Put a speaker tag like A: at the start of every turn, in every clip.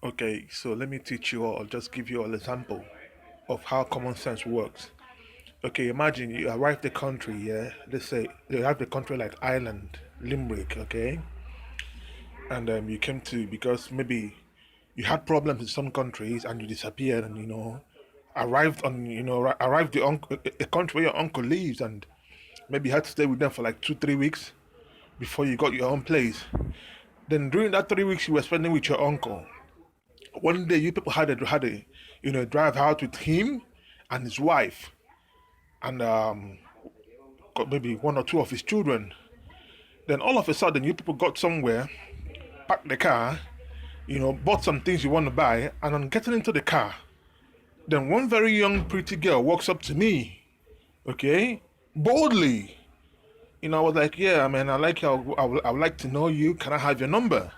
A: Okay, so let me teach you all, just give you an example of how common sense works. Okay, imagine you arrive the country, yeah. Let's say you have the country like Ireland, Limerick, okay, and you came to because maybe you had problems in some countries and you disappeared and arrived on arrived the uncle a country where your uncle lives and maybe you had to stay with them for like 2 3 weeks before you got your own place. Then during that 3 weeks you were spending with your uncle, one day you people had a drive out with him and his wife and got maybe one or two of his children. Then all of a sudden you people got somewhere, parked the car, bought some things you want to buy, and on getting into the car, then one very young pretty girl walks up to me, okay, boldly. I was like, yeah, man, I like you. I would like to know you. Can I have your number?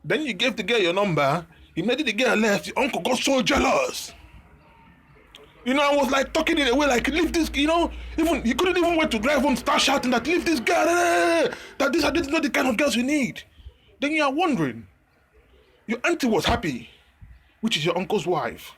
A: Then you gave the girl your number. Immediately the girl left. Your uncle got so jealous. I was like talking in a way like, leave this, even you couldn't even wait to drive home, start shouting that leave this girl, that this are not the kind of girls you need. Then you are wondering, your auntie was happy, which is your uncle's wife.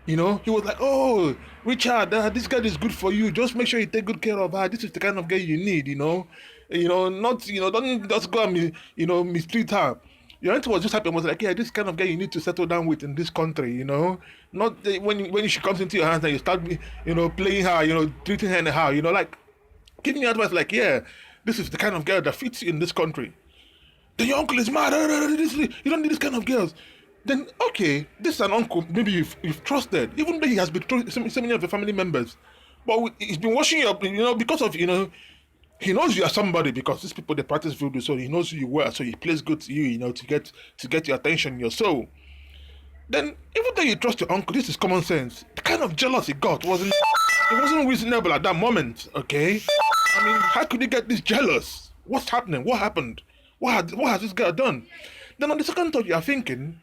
A: He was like, oh, Richard, this girl is good for you. Just make sure you take good care of her. This is the kind of girl you need, not, don't just go and, mistreat her. Your auntie was just happy and was like, yeah, this kind of guy you need to settle down with in this country, Not when she comes into your hands and you start, playing her, treating her anyhow, like giving you advice like, yeah, this is the kind of girl that fits you in this country. Then your uncle is mad. You don't need this kind of girls. Then okay, this is an uncle maybe you've trusted, even though he has betrayed so many of the family members. But he's been watching you up, because of he knows you are somebody because these people they practice voodoo, so he knows who you were, so he plays good to you, to get your attention, your soul. Then even though you trust your uncle, this is common sense. The kind of jealous he got wasn't reasonable at that moment. Okay, I mean, how could he get this jealous? What's happening? What happened? What has this girl done? Then on the second thought, you are thinking,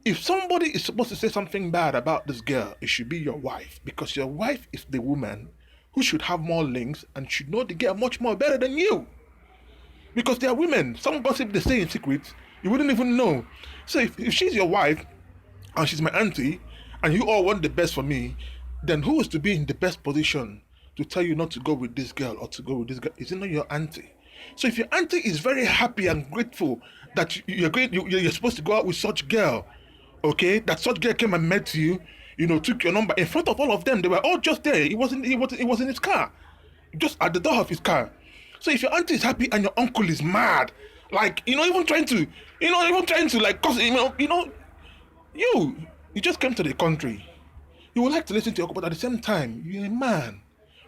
A: if somebody is supposed to say something bad about this girl, it should be your wife because your wife is the woman who should have more links and should know the girl much more better than you. Because they are women. Some gossip they say in secret, you wouldn't even know. So if she's your wife and she's my auntie and you all want the best for me, then who is to be in the best position to tell you not to go with this girl or to go with this girl? Is it not your auntie? So if your auntie is very happy and grateful that you're supposed to go out with such girl, okay, that such girl came and met you, took your number in front of all of them, they were all just there. It was in his car, just at the door of his car. So if your auntie is happy and your uncle is mad, like even trying to like, cause you just came to the country. You would like to listen to your uncle, but at the same time, you're a man.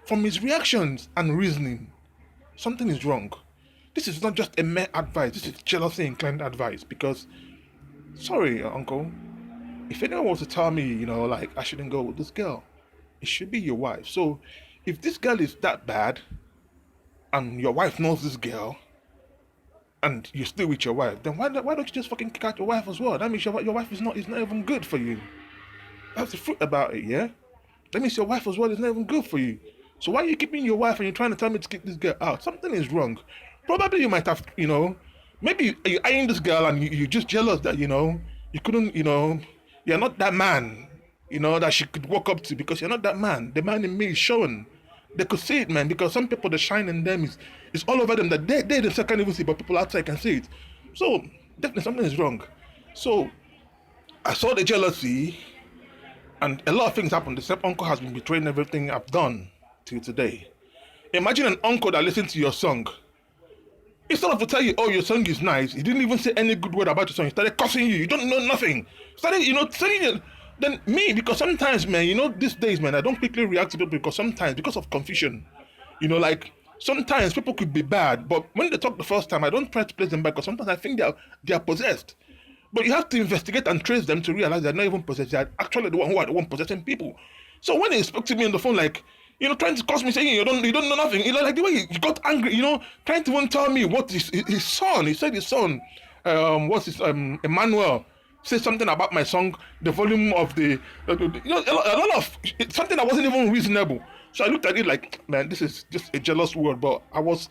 A: From his reactions and reasoning, something is wrong. This is not just a mere advice. This is jealousy inclined advice. Because, sorry, uncle, if anyone was to tell me, like I shouldn't go with this girl, it should be your wife. So, if this girl is that bad, and your wife knows this girl, and you're still with your wife, then why don't you just fucking kick out your wife as well? That means your wife is not even good for you. That's the truth about it, yeah. That means your wife as well is not even good for you. So why are you keeping your wife and you're trying to tell me to kick this girl out? Something is wrong. Probably you might have, maybe you're eyeing this girl and you're just jealous that, you couldn't, you're not that man, that she could walk up to because you're not that man. The man in me is showing. They could see it, man, because some people, the shine in them is all over them that they themselves can't even see, but people outside can see it. So definitely something is wrong. So I saw the jealousy and a lot of things happened. The same uncle has been betraying everything I've done till today. Imagine an uncle that listens to your song. Instead of to tell you, oh, your song is nice, he didn't even say any good word about your song. He started cussing you. You don't know nothing. Started, saying it. Then me, because sometimes, man, these days, man, I don't quickly react to people because sometimes, because of confusion, like sometimes people could be bad, but when they talk the first time, I don't try to place them back because sometimes I think they are possessed. But you have to investigate and trace them to realize they're not even possessed. They're actually the one who are the one possessing people. So when he spoke to me on the phone, like, trying to curse me, saying you don't know nothing, like the way he got angry, trying to even tell me what his son, he said his son, what's his, Emmanuel, said something about my song, the volume of a lot of, something that wasn't even reasonable. So I looked at it like, man, this is just a jealous word. But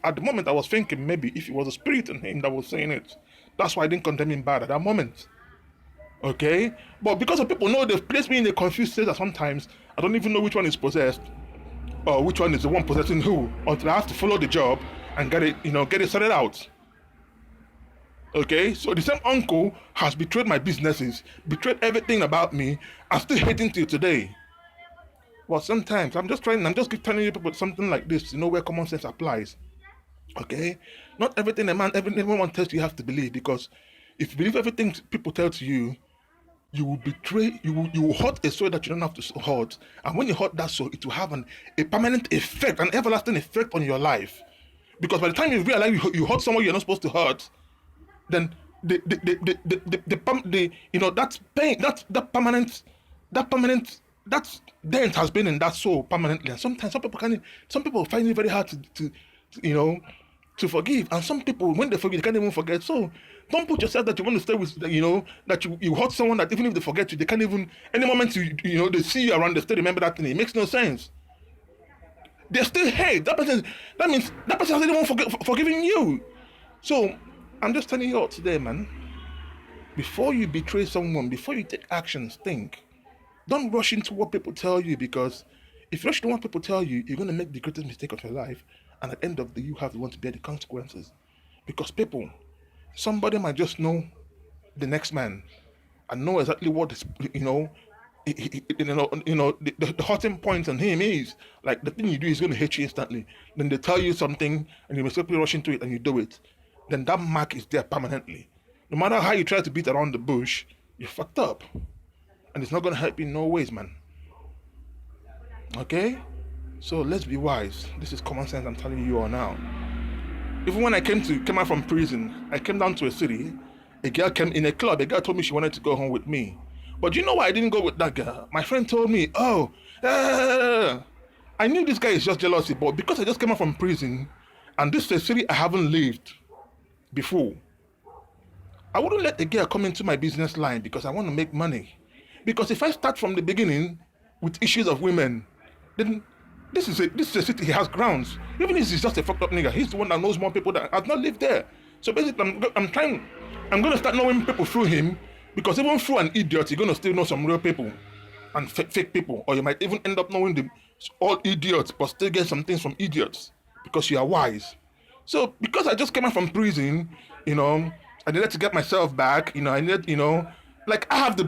A: at the moment, I was thinking maybe if it was a spirit in him that was saying it, That's why I didn't condemn him bad at that moment. Okay? But because of people know they've placed me in a confused state that sometimes I don't even know which one is possessed or which one is the one possessing who until I have to follow the job and get it sorted out. Okay? So the same uncle has betrayed my businesses, betrayed everything about me, and still hating till today. Well, sometimes I'm just telling you people something like this, where common sense applies. Okay? Not everything everyone tells you have to believe, because if you believe everything people tell to you, you will betray, you will hurt a soul that you don't have to hurt. And when you hurt that soul, it will have a permanent effect, an everlasting effect on your life. Because by the time you realize you hurt someone you're not supposed to hurt, then that pain, that permanent that dent has been in that soul permanently. And sometimes some people find it very hard to forgive, and some people, when they forgive, they can't even forget. So don't put yourself that you want to stay with, that you hurt someone that even if they forget you, they can't even, any moment they see you around, they still remember that thing. It makes no sense. They still hate that person. That means that person hasn't even forgiving you. So I'm just telling you all today, man. Before you betray someone, before you take actions, think. Don't rush into what people tell you, because if you rush into what people tell you, you're going to make the greatest mistake of your life. And at the end of the day, you have to want to bear the consequences. Because somebody might just know the next man and know exactly what is, the hurting point on him is. Like, the thing you do is going to hate you instantly. Then they tell you something and you mistakenly rush into it and you do it. Then that mark is there permanently. No matter how you try to beat around the bush, you're fucked up. And it's not going to help you in no ways, man. Okay? So let's be wise. This is common sense I'm telling you all now. Even when I came out from prison, I came down to a city. A girl came in a club. A girl told me she wanted to go home with me. But you know why I didn't go with that girl? My friend told me, I knew this guy is just jealousy, but because I just came out from prison, and this is a city I haven't lived before, I wouldn't let a girl come into my business line because I want to make money. Because if I start from the beginning with issues of women, then this is a city, he has grounds. Even if he's just a fucked up nigga, he's the one that knows more people that have not lived there. So basically, I'm going to start knowing people through him, because even through an idiot, you're going to still know some real people and fake people. Or you might even end up knowing all idiots, but still get some things from idiots, because you are wise. So because I just came out from prison, I needed to get myself back, I needed, like, I have the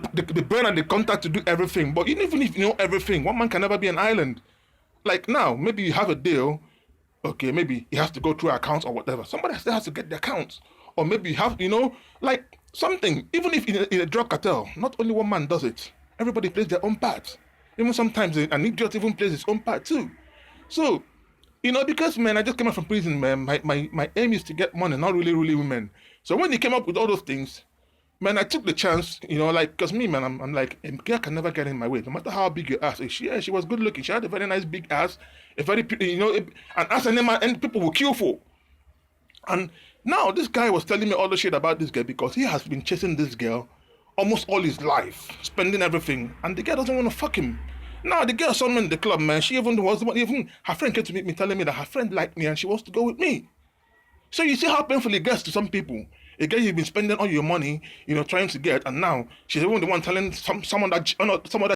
A: brain and the contact to do everything. But even if you know everything, one man can never be an island. Like, now, maybe you have a deal, okay, maybe he has to go through accounts or whatever. Somebody still has to get the accounts. Or maybe you have, like something. Even if in a drug cartel, not only one man does it. Everybody plays their own part. Even sometimes an idiot even plays his own part too. So, because, man, I just came out from prison, man. My aim is to get money, not really women. So when he came up with all those things, man, I took the chance, because me, man, I'm like, a girl can never get in my way, no matter how big your ass is. She was good looking. She had a very nice big ass, a very, an ass and people will kill for. And now this guy was telling me all the shit about this girl, because he has been chasing this girl almost all his life, spending everything, and the girl doesn't want to fuck him. Now the girl saw me in the club, man. She even her friend came to meet me, telling me that her friend liked me and she wants to go with me. So you see how painful it gets to some people. A girl you've been spending all your money, trying to get, and now she's even the one telling someone that